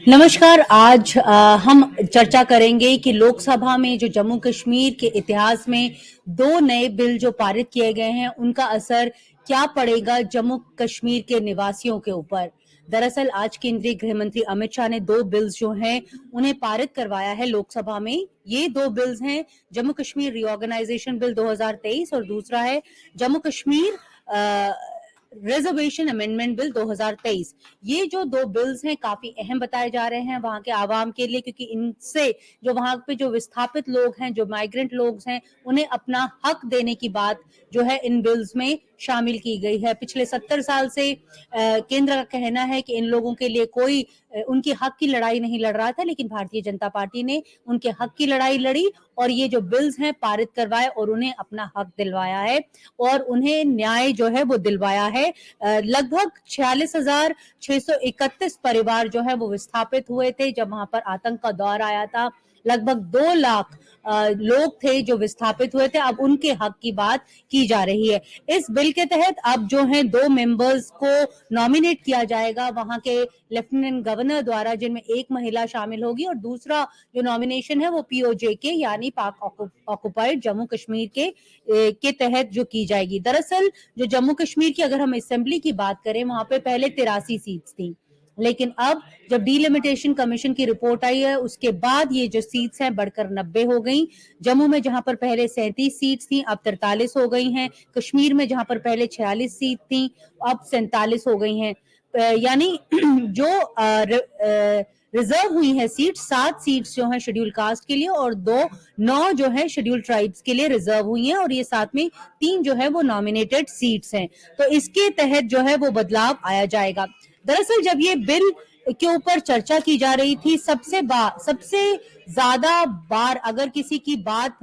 नमस्कार। आज हम चर्चा करेंगे कि लोकसभा में जो जम्मू कश्मीर के इतिहास में दो नए बिल जो पारित किए गए हैं, उनका असर क्या पड़ेगा जम्मू कश्मीर के निवासियों के ऊपर। दरअसल आज केंद्रीय गृह मंत्री अमित शाह ने दो बिल्स जो हैं उन्हें पारित करवाया है लोकसभा में। ये दो बिल्स हैं जम्मू कश्मीर रिऑर्गेनाइजेशन बिल 2023 और दूसरा है Jammu Kashmir reservation amendment bill 2023। ये जो दो बिल्स हैं काफी अहम बताए जा रहे हैं वहां के आवाम के लिए, क्योंकि इनसे जो वहां पे जो विस्थापित लोग हैं, जो माइग्रेंट लोग हैं, उन्हें अपना हक देने की बात जो है इन बिल्स में शामिल की गई है। पिछले 70 साल से केंद्र का कहना है कि इन लोगों के लिए कोई उनके हक की लड़ाई नहीं लड़ रहा था, लेकिन भारतीय जनता पार्टी ने उनके हक की लड़ाई लड़ी और ये जो बिल्स हैं पारित करवाए और उन्हें अपना हक दिलवाया है और उन्हें न्याय जो है वो दिलवाया है। लगभग 46,631 परिवार जो है वो विस्थापित हुए थे जब वहां पर आतंक का दौर आया था। लगभग 2 लाख लोग थे जो विस्थापित हुए थे। अब उनके हक की बात की जा रही है। इस बिल के तहत अब जो है 2 मेंबर्स को नॉमिनेट किया जाएगा वहां के लेफ्टिनेंट गवर्नर द्वारा, जिनमें एक महिला शामिल होगी और दूसरा जो नॉमिनेशन है वो पीओजे के यानी पाक ऑक्युपाइड जम्मू कश्मीर के तहत जो की जाएगी। दरअसल जो जम्मू कश्मीर की अगर हम असेंबली की बात करें, वहां पे पहले 83 सीट्स थी, लेकिन अब जब डिलिमिटेशन कमीशन की रिपोर्ट आई है उसके बाद ये जो सीट्स हैं बढ़कर 90 हो गई। जम्मू में जहां पर पहले 37 सीट्स थी अब 43 हो गई हैं। कश्मीर में जहां पर पहले 46 सीट थी अब 47 हो गई हैं। यानी जो रिजर्व हुई है सीट, 7 सीट्स जो है शेड्यूल कास्ट के लिए और 9 जो है शेड्यूल ट्राइब्स के लिए रिजर्व हुई हैं और ये साथ में 3 जो है वो नॉमिनेटेड सीट्स हैं। तो इसके तहत जो है वो बदलाव आया जाएगा। दरअसल जब ये बिल के ऊपर चर्चा की जा रही थी, सबसे ज्यादा बार अगर किसी की बात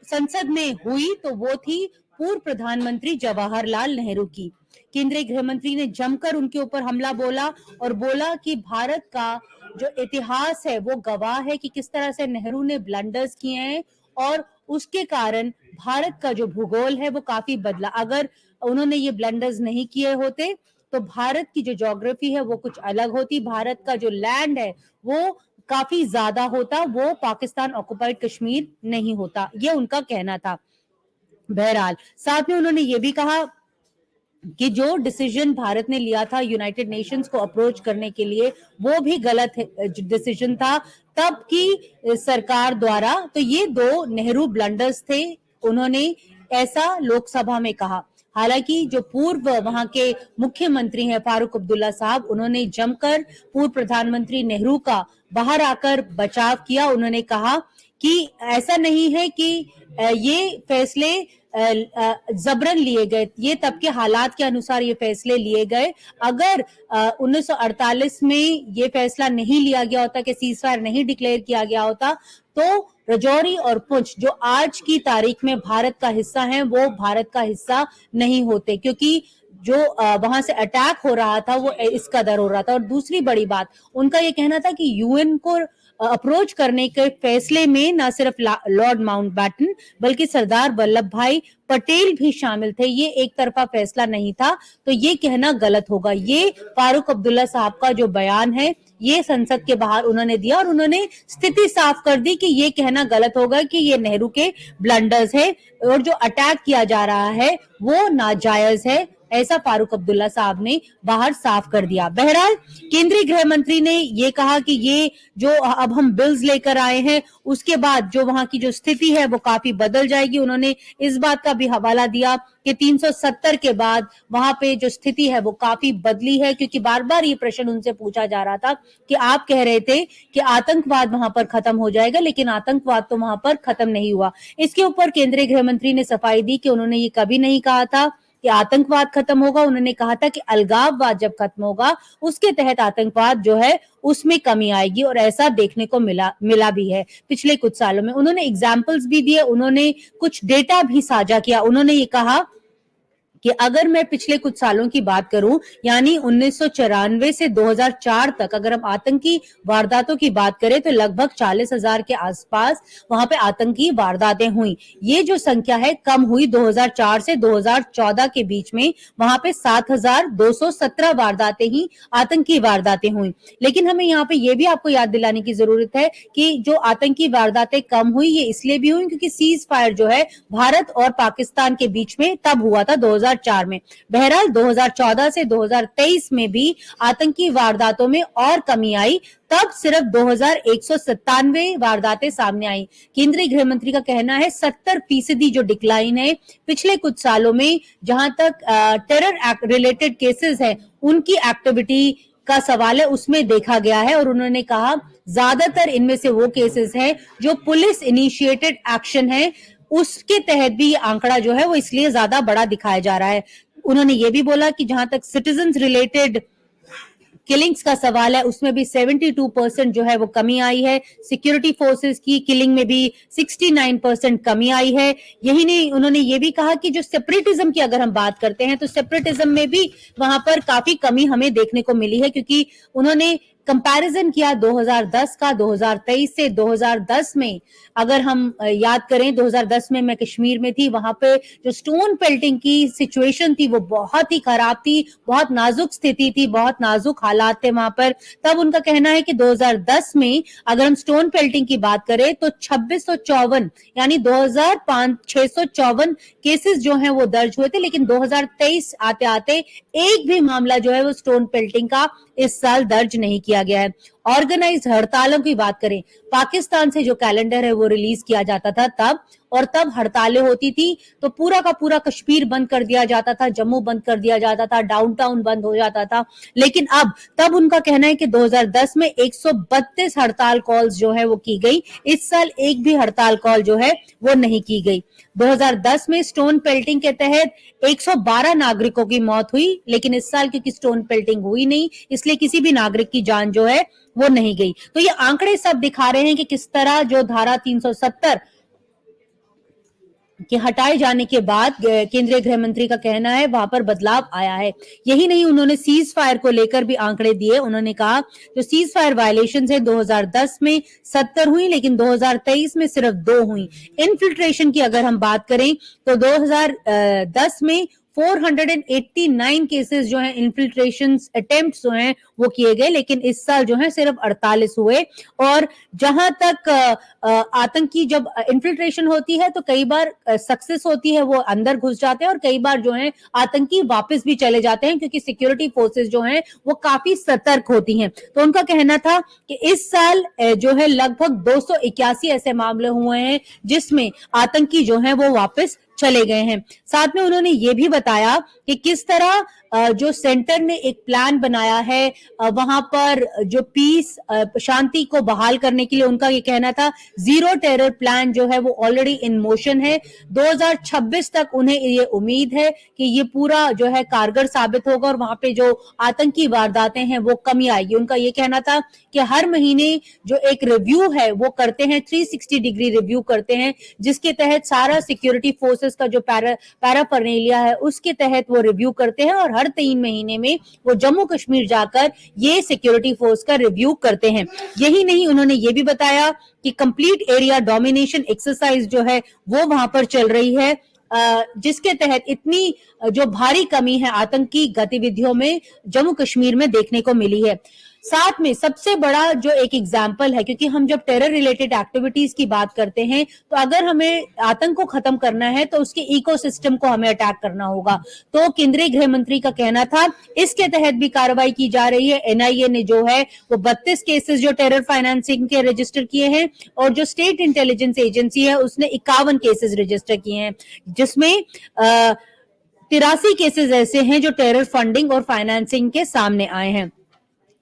संसद में हुई तो वो थी पूर्व प्रधानमंत्री जवाहरलाल नेहरू की। केंद्रीय गृह मंत्री ने जमकर उनके ऊपर हमला बोला और बोला कि भारत का जो इतिहास है वो गवाह है कि किस तरह से नेहरू ने ब्लंडर्स किए हैं और उसके कारण भारत का जो भूगोल है वो काफी बदला। अगर उन्होंने ये ब्लंडर्स नहीं किए होते तो भारत की जो ज्योग्राफी है वो कुछ अलग होती। भारत का जो लैंड है वो काफी ज्यादा होता, वो पाकिस्तान ऑक्युपाइड कश्मीर नहीं होता, ये उनका कहना था। बहरहाल साथ में उन्होंने ये भी कहा कि जो डिसीजन भारत ने लिया था यूनाइटेड नेशंस को अप्रोच करने के लिए वो भी गलत डिसीजन था तब की सरकार द्वारा। तो ये 2 नेहरू ब्लंडर्स थे, उन्होंने ऐसा लोकसभा में कहा। हालांकि जो पूर्व वहां के मुख्यमंत्री हैं फारूक अब्दुल्ला साहब, उन्होंने जमकर पूर्व प्रधानमंत्री नेहरू का बाहर आकर बचाव किया। उन्होंने कहा कि ऐसा नहीं है कि ये फैसले जबरन लिए गए, ये तब के हालात के अनुसार ये फैसले लिए गए। अगर 1948 में ये फैसला नहीं लिया गया होता कि सीजफायर नहीं डिक्लेयर किया गया होता तो रजौरी और पुंछ जो आज की तारीख में भारत का हिस्सा है वो भारत का हिस्सा नहीं होते, क्योंकि जो वहां से अटैक हो रहा था वो इस कदर हो रहा था। और दूसरी बड़ी बात उनका ये कहना था कि यूएन को अप्रोच करने के फैसले में न सिर्फ लॉर्ड माउंटबैटन बल्कि सरदार वल्लभ भाई पटेल भी शामिल थे, ये एक तरफा फैसला नहीं था। तो ये कहना गलत होगा। ये फारूक अब्दुल्ला साहब का जो बयान है ये संसद के बाहर उन्होंने दिया और उन्होंने स्थिति साफ कर दी कि ये कहना गलत होगा कि ये नेहरू के ब्लंडर्स है और जो अटैक किया जा रहा है वो नाजायज है, ऐसा फारूक अब्दुल्ला साहब ने बाहर साफ कर दिया। बहरहाल केंद्रीय गृह मंत्री ने ये कहा कि ये जो अब हम बिल्स लेकर आए हैं उसके बाद जो वहां की जो स्थिति है वो काफी बदल जाएगी। उन्होंने इस बात का भी हवाला दिया कि 370 के बाद वहां पे जो स्थिति है वो काफी बदली है, क्योंकि बार बार ये प्रश्न उनसे पूछा जा रहा था कि आप कह रहे थे कि आतंकवाद वहां पर खत्म हो जाएगा, लेकिन आतंकवाद तो वहां पर खत्म नहीं हुआ। इसके ऊपर केंद्रीय गृह मंत्री ने सफाई दी कि उन्होंने ये कभी नहीं कहा था कि आतंकवाद खत्म होगा। उन्होंने कहा था कि अलगाववाद जब खत्म होगा उसके तहत आतंकवाद जो है उसमें कमी आएगी और ऐसा देखने को मिला भी है पिछले कुछ सालों में। उन्होंने एग्जाम्पल्स भी दिए, उन्होंने कुछ डेटा भी साझा किया। उन्होंने ये कहा कि अगर मैं पिछले कुछ सालों की बात करूं, यानी 1994 से 2004 तक अगर हम आतंकी वारदातों की बात करें तो लगभग 40,000 के आसपास वहां पे आतंकी वारदातें हुई। ये जो संख्या है कम हुई 2004 से 2014 के बीच में, वहां पे 7,217 वारदातें ही आतंकी वारदातें हुई। लेकिन हमें यहाँ पे ये भी आपको याद दिलाने की जरूरत है कि जो आतंकी वारदातें कम हुई, ये इसलिए भी हुई क्योंकि सीज फायर जो है भारत और पाकिस्तान के बीच में तब हुआ था 2004 में। बहरहाल 2014 से 2023 में भी आतंकी वारदातों में और कमी आई, तब सिर्फ 2,197 वारदातें सामने आई। केंद्रीय गृह मंत्री का कहना है 70% जो डिक्लाइन है पिछले कुछ सालों में, जहां तक टेरर एक्ट रिलेटेड केसेस है उनकी एक्टिविटी का सवाल है, उसमें देखा गया है। और उन्होंने कहा ज्यादातर इनमें से वो केसेस हैं जो पुलिस इनिशिएटेड एक्शन है, उसके तहत भी ये आंकड़ा जो है वो इसलिए ज्यादा बड़ा दिखाया जा रहा है। उन्होंने ये भी बोला कि जहां तक सिटीजन्स रिलेटेड किलिंग्स का सवाल है उसमें भी 72% जो है वो कमी आई है। सिक्योरिटी फोर्सेस की किलिंग में भी 69% कमी आई है। यही नहीं, उन्होंने ये भी कहा कि जो सेपरेटिज्म की अगर हम बात करते हैं तो सेपरेटिज्म में भी वहां पर काफी कमी हमें देखने को मिली है, क्योंकि उन्होंने कंपैरिजन किया 2010 का 2023 से। 2010 में अगर हम याद करें, 2010 में मैं कश्मीर में थी, वहां पे जो स्टोन पेल्टिंग की सिचुएशन थी वो बहुत ही खराब थी, बहुत नाजुक स्थिति थी, बहुत नाजुक हालात थे वहां पर। तब उनका कहना है कि 2010 में अगर हम स्टोन पेल्टिंग की बात करें तो 2654 यानी 2,654 केसेस जो हैं वो दर्ज हुए थे, लेकिन 2023 आते आते एक भी मामला जो है वो स्टोन पेल्टिंग का इस साल दर्ज नहीं किया गया है। ऑर्गेनाइज्ड हड़तालों की बात करें, पाकिस्तान से जो कैलेंडर है वो रिलीज किया जाता था तब हड़तालें होती थी तो पूरा का पूरा कश्मीर बंद कर दिया जाता था, जम्मू बंद कर दिया जाता था, डाउनटाउन बंद हो जाता था। लेकिन तब उनका कहना है कि 2010 में 132 हड़ताल कॉल्स जो है वो की गई, इस साल एक भी हड़ताल कॉल जो है वो नहीं की गई। 2010 में स्टोन पेल्टिंग के तहत 112 नागरिकों की मौत हुई, लेकिन इस साल क्योंकि स्टोन पेल्टिंग हुई नहीं इसलिए किसी भी नागरिक की जान जो है वो नहीं गई। तो ये आंकड़े सब दिखा रहे हैं कि किस तरह जो धारा 370 के हटाए जाने के बाद केंद्रीय गृह मंत्री का कहना है वहां पर बदलाव आया है। यही नहीं, उन्होंने सीज फायर को लेकर भी आंकड़े दिए। उन्होंने कहा जो सीज फायर वायलेशन है 2010 में 70 हुई, लेकिन 2023 में सिर्फ 2 हुई। इनफिल्ट्रेशन की अगर हम बात करें तो 2010 में 489 केसेस जो हैं इन्फिल्ट्रेशन अटेम्प्ट जो हैं वो किए गए, लेकिन इस साल जो है सिर्फ 48 हुए। और जहां तक आतंकी जब इन्फिल्ट्रेशन होती है तो कई बार सक्सेस होती है, वो अंदर घुस जाते हैं, और कई बार जो है आतंकी वापस भी चले जाते हैं क्योंकि सिक्योरिटी फोर्सेस जो हैं वो काफी सतर्क होती हैं। तो उनका कहना था कि इस साल जो है लगभग 281 ऐसे मामले हुए हैं जिसमें आतंकी जो है वो वापस चले गए हैं। साथ में उन्होंने ये भी बताया कि किस तरह जो सेंटर ने एक प्लान बनाया है वहां पर जो पीस शांति को बहाल करने के लिए, उनका ये कहना था जीरो टेरर प्लान जो है वो ऑलरेडी इन मोशन है। 2026 तक उन्हें ये उम्मीद है कि ये पूरा जो है कारगर साबित होगा और वहां पे जो आतंकी वारदातें हैं वो कमी आएगी। उनका ये कहना था कि हर महीने जो एक रिव्यू है वो करते हैं, 360 डिग्री रिव्यू करते हैं, जिसके तहत सारा सिक्योरिटी फोर्सेस का जो पैराफर्नेलिया है उसके तहत वो रिव्यू करते हैं, और हर 3 महीने में वो जम्मू कश्मीर जाकर ये सिक्योरिटी फोर्स का रिव्यू करते हैं। यही नहीं, उन्होंने ये भी बताया कि कंप्लीट एरिया डोमिनेशन एक्सरसाइज जो है वो वहां पर चल रही है, जिसके तहत इतनी जो भारी कमी है आतंकी गतिविधियों में जम्मू कश्मीर में देखने को मिली है। साथ में सबसे बड़ा जो एक एग्जाम्पल है, क्योंकि हम जब टेरर रिलेटेड एक्टिविटीज की बात करते हैं तो अगर हमें आतंक को खत्म करना है तो उसके इकोसिस्टम को हमें अटैक करना होगा। तो केंद्रीय गृह मंत्री का कहना था इसके तहत भी कार्रवाई की जा रही है। एनआईए ने जो है वो 32 केसेस जो टेरर फाइनेंसिंग के रजिस्टर किए हैं, और जो स्टेट इंटेलिजेंस एजेंसी है उसने 51 केसेस रजिस्टर किए हैं, जिसमें 83 केसेस ऐसे हैं जो टेरर फंडिंग और फाइनेंसिंग के सामने आए हैं।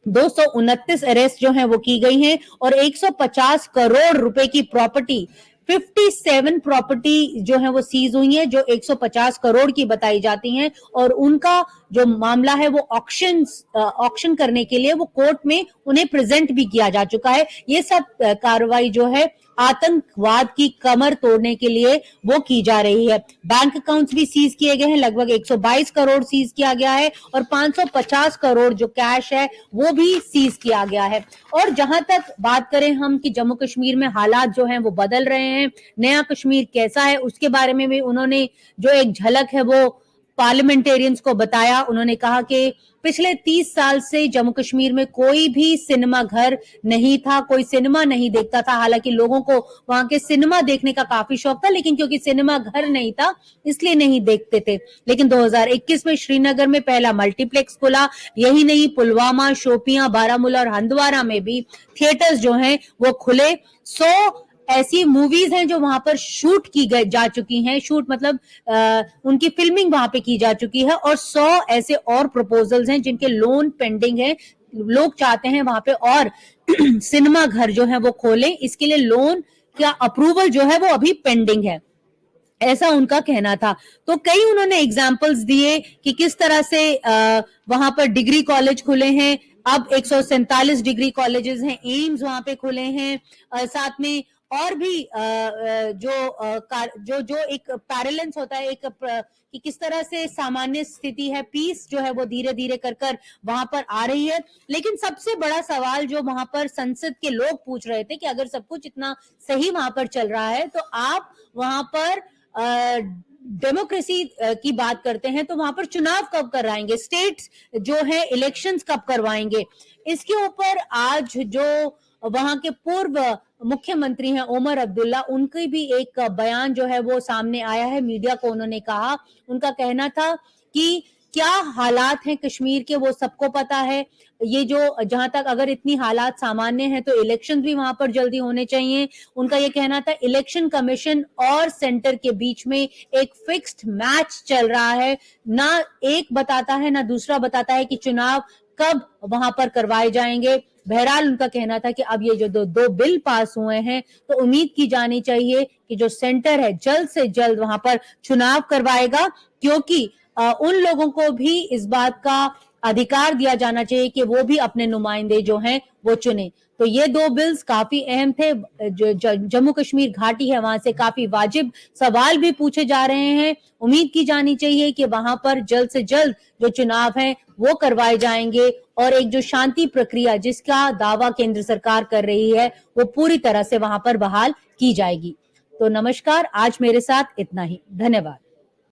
229 अरेस्ट जो हैं वो की गई हैं, और 150 करोड़ रुपए की प्रॉपर्टी, 57 प्रॉपर्टी जो है वो सीज हुई है जो 150 करोड़ की बताई जाती हैं, और उनका जो मामला है वो ऑक्शन करने के लिए वो कोर्ट में उन्हें प्रेजेंट भी किया जा चुका है। ये सब कार्रवाई जो है आतंकवाद की कमर तोड़ने के लिए वो की जा रही है। बैंक अकाउंट्स भी सीज किए गए हैं, लगभग 122 करोड़ सीज किया गया है और 550 करोड़ जो कैश है वो भी सीज किया गया है। और जहां तक बात करें हम कि जम्मू कश्मीर में हालात जो हैं वो बदल रहे हैं, नया कश्मीर कैसा है, उसके बारे में भी उन्होंने जो एक झलक है वो पार्लियामेंटेरियंस को बताया। उन्होंने कहा कि पिछले 30 साल से जम्मू कश्मीर में कोई भी सिनेमा घर नहीं था, कोई सिनेमा नहीं देखता था। हालांकि लोगों को वहां के सिनेमा देखने का काफी शौक था, लेकिन क्योंकि सिनेमा घर नहीं था इसलिए नहीं देखते थे। लेकिन 2021 में श्रीनगर में पहला मल्टीप्लेक्स खुला। यही नहीं, पुलवामा, शोपियां, बारामूला और हंदवारा में भी थिएटर्स जो हैं वो खुले। 100 ऐसी मूवीज हैं जो वहां पर शूट की गई जा चुकी हैं, शूट मतलब उनकी फिल्मिंग वहां पे की जा चुकी है। और 100 ऐसे और प्रपोजल्स हैं जिनके लोन पेंडिंग है। लोग चाहते हैं वहां पे और सिनेमा घर जो है वो खोलें, इसके लिए लोन का अप्रूवल जो है वो अभी पेंडिंग है, ऐसा उनका कहना था। तो कई उन्होंने एग्जाम्पल्स दिए कि किस तरह से वहां पर डिग्री कॉलेज खुले हैं। अब 147 डिग्री कॉलेजेस हैं, एम्स वहां पे खुले हैं। साथ में और भी जो एक पैरेलेंस होता है, एक कि किस तरह से सामान्य स्थिति है, पीस जो है वो धीरे धीरे कर कर वहां पर आ रही है। लेकिन सबसे बड़ा सवाल जो वहां पर संसद के लोग पूछ रहे थे कि अगर सब कुछ इतना सही वहां पर चल रहा है तो आप वहां पर डेमोक्रेसी की बात करते हैं तो वहां पर चुनाव कब कराएंगे, स्टेट्स जो है इलेक्शंस कब करवाएंगे। इसके ऊपर आज जो वहां के पूर्व मुख्यमंत्री हैं ओमर अब्दुल्ला, उनकी भी एक बयान जो है वो सामने आया है। मीडिया को उन्होंने कहा, उनका कहना था कि क्या हालात हैं कश्मीर के वो सबको पता है। ये जो जहां तक अगर इतनी हालात सामान्य है तो इलेक्शन भी वहां पर जल्दी होने चाहिए। उनका ये कहना था इलेक्शन कमीशन और सेंटर के बीच में एक फिक्स्ड मैच चल रहा है, ना एक बताता है ना दूसरा बताता है कि चुनाव कब वहां पर करवाए जाएंगे। बहरहाल उनका कहना था कि अब ये जो दो बिल पास हुए हैं तो उम्मीद की जानी चाहिए कि जो सेंटर है जल्द से जल्द वहां पर चुनाव करवाएगा, क्योंकि उन लोगों को भी इस बात का अधिकार दिया जाना चाहिए कि वो भी अपने नुमाइंदे जो हैं वो चुने। तो ये दो बिल्स काफी अहम थे। जो जम्मू कश्मीर घाटी है वहां से काफी वाजिब सवाल भी पूछे जा रहे हैं। उम्मीद की जानी चाहिए कि वहां पर जल्द से जल्द जो चुनाव है वो करवाए जाएंगे और एक जो शांति प्रक्रिया जिसका दावा केंद्र सरकार कर रही है वो पूरी तरह से वहां पर बहाल की जाएगी। तो नमस्कार, आज मेरे साथ इतना ही, धन्यवाद।